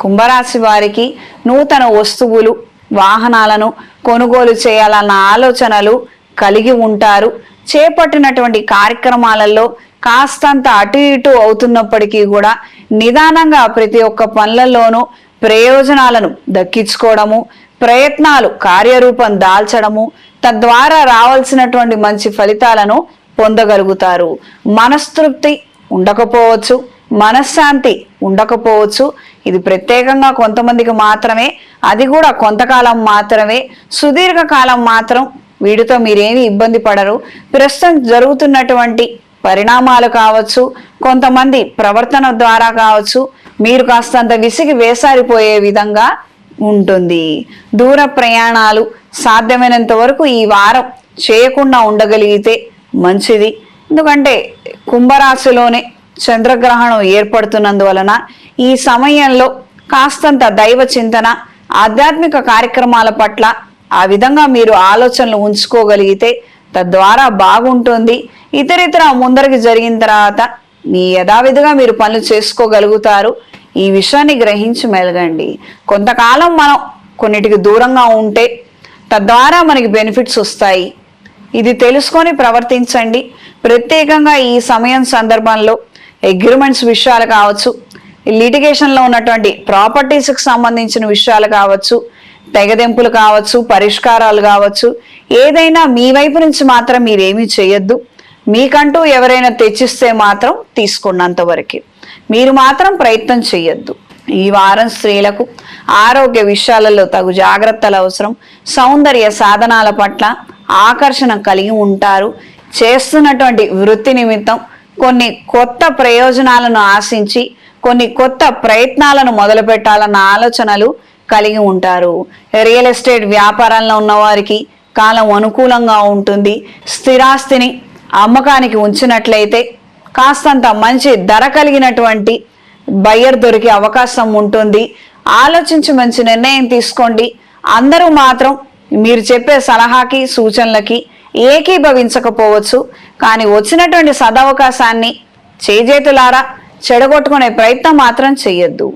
కుంభరాశి వారికి నూతన వస్తువులు వాహనాలను కొనుగోలు చేయాలన్న ఆలోచనలు కలిగి ఉంటారు. చేపట్టినటువంటి కార్యక్రమాలలో కాస్తంత అటు ఇటు అవుతున్నప్పటికీ కూడా నిదానంగా ప్రతి ఒక్క పనులలోనూ ప్రయోజనాలను దక్కించుకోవడము, ప్రయత్నాలు కార్యరూపం దాల్చడము, తద్వారా రావాల్సినటువంటి మంచి ఫలితాలను పొందగలుగుతారు. మనస్తృప్తి ఉండకపోవచ్చు, మనశ్శాంతి ఉండకపోవచ్చు. ఇది ప్రత్యేకంగా కొంతమందికి మాత్రమే, అది కూడా కొంతకాలం మాత్రమే. సుదీర్ఘకాలం మాత్రం వీటితో మీరేమి ఇబ్బంది పడరు. ప్రస్తుతం జరుగుతున్నటువంటి పరిణామాలు కావచ్చు, కొంతమంది ప్రవర్తన ద్వారా కావచ్చు, మీరు కాస్తంత విసిగి వేసారిపోయే విధంగా ఉంటుంది. దూర ప్రయాణాలు సాధ్యమైనంత వరకు ఈ వారం చేయకుండా ఉండగలిగితే మంచిది. ఎందుకంటే కుంభరాశిలోనే చంద్రగ్రహణం ఏర్పడుతున్నందువలన ఈ సమయంలో కాస్తంత దైవ చింతన, ఆధ్యాత్మిక కార్యక్రమాల పట్ల ఆ విధంగా మీరు ఆలోచనలు ఉంచుకోగలిగితే తద్వారా బాగుంటుంది. ఇతరితర ముందరికి జరిగిన తర్వాత మీ యథావిధిగా మీరు పనులు చేసుకోగలుగుతారు. ఈ విషయాన్ని గ్రహించి మెలగండి. కొంతకాలం మనం కొన్నిటికి దూరంగా ఉంటే తద్వారా మనకి బెనిఫిట్స్ వస్తాయి. ఇది తెలుసుకొని ప్రవర్తించండి. ప్రత్యేకంగా ఈ సమయం సందర్భంలో అగ్రిమెంట్స్ విషయాలు కావచ్చు, లిటిగేషన్లో ఉన్నటువంటి ప్రాపర్టీస్కి సంబంధించిన విషయాలు కావచ్చు, తెగదెంపులు కావచ్చు, పరిష్కారాలు కావచ్చు, ఏదైనా మీ వైపు నుంచి మాత్రం మీరేమీ చేయొద్దు. మీకంటూ ఎవరైనా తెచ్చిస్తే మాత్రం తీసుకున్నంత వరకు మీరు మాత్రం ప్రయత్నం చేయొద్దు. ఈ వారం స్త్రీలకు ఆరోగ్య విషయాలలో తగు జాగ్రత్తలు అవసరం. సౌందర్య సాధనాల పట్ల ఆకర్షణ కలిగి ఉంటారు. చేస్తున్నటువంటి వృత్తి నిమిత్తం కొన్ని కొత్త ప్రయోజనాలను ఆశించి కొన్ని కొత్త ప్రయత్నాలను మొదలు పెట్టాలన్న ఆలోచనలు కలిగి ఉంటారు. రియల్ ఎస్టేట్ వ్యాపారంలో ఉన్న వారికి కాలం అనుకూలంగా ఉంటుంది. స్థిరాస్తిని అమ్మకానికి ఉంచినట్లయితే కాస్తంత మంచి ధర కలిగినటువంటి బయ్యర్ దొరికే అవకాశం ఉంటుంది. ఆలోచించి మంచి నిర్ణయం తీసుకోండి. అందరూ మాత్రం మీరు చెప్పే సలహాకి సూచనలకి ఏకీభవించకపోవచ్చు, కానీ వచ్చినటువంటి సదవకాశాన్ని చేజేతులారా చెడగొట్టుకునే ప్రయత్నం మాత్రం చేయొద్దు.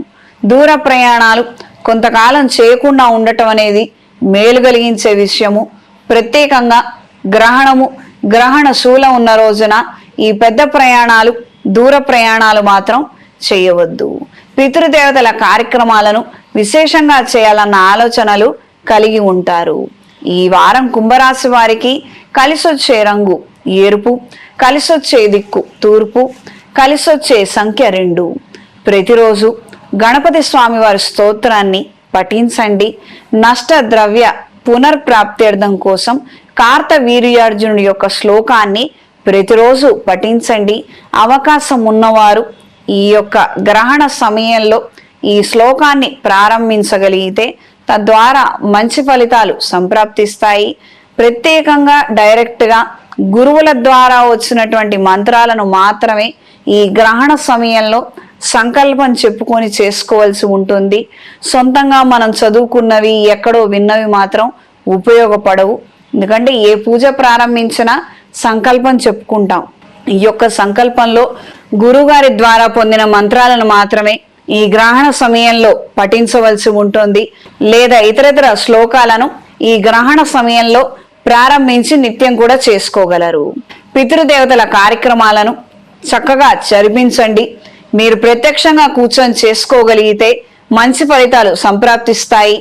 దూర ప్రయాణాలు కొంతకాలం చేయకుండా ఉండటం అనేది మేలు కలిగించే విషయము. ప్రత్యేకంగా గ్రహణ శూలం ఉన్న రోజున ఈ పెద్ద ప్రయాణాలు, దూర ప్రయాణాలు మాత్రం చేయవద్దు. పితృదేవతల కార్యక్రమాలను విశేషంగా చేయాలన్న ఆలోచనలు కలిగి ఉంటారు. ఈ వారం కుంభరాశి వారికి కలిసొచ్చే రంగు ఎరుపు, కలిసొచ్చే దిక్కు తూర్పు, కలిసొచ్చే సంఖ్య 2. ప్రతిరోజు గణపతి స్వామి వారి స్తోత్రాన్ని పఠించండి. నష్ట ద్రవ్య పునర్ప్రాప్త్యర్థం కోసం కార్తవీర్యార్జునుడి యొక్క శ్లోకాన్ని ప్రతిరోజు పఠించండి. అవకాశం ఉన్నవారు ఈ యొక్క గ్రహణ సమయంలో ఈ శ్లోకాన్ని ప్రారంభించగలిగితే తద్వారా మంచి ఫలితాలు సంప్రాప్తిస్తాయి. ప్రత్యేకంగా డైరెక్ట్గా గురువుల ద్వారా వచ్చినటువంటి మంత్రాలను మాత్రమే ఈ గ్రహణ సమయంలో సంకల్పం చెప్పుకొని చేసుకోవాల్సి ఉంటుంది. సొంతంగా మనం చదువుకున్నవి ఎక్కడో విన్నవి మాత్రం ఉపయోగపడవు. ఎందుకంటే ఏ పూజ ప్రారంభించినా సంకల్పం చెప్పుకుంటాం. ఈ యొక్క సంకల్పంలో గురుగారి ద్వారా పొందిన మంత్రాలను మాత్రమే ఈ గ్రహణ సమయంలో పఠించవలసి ఉంటుంది. లేదా ఇతరతర శ్లోకాలను ఈ గ్రహణ సమయంలో ప్రారంభించి నిత్యం కూడా చేసుకోగలరు. పితృదేవతల కార్యక్రమాలను చక్కగా జరిపించండి. మీరు ప్రత్యక్షంగా కూర్చొని చేసుకోగలిగితే మంచి ఫలితాలు సంప్రాప్తిస్తాయి.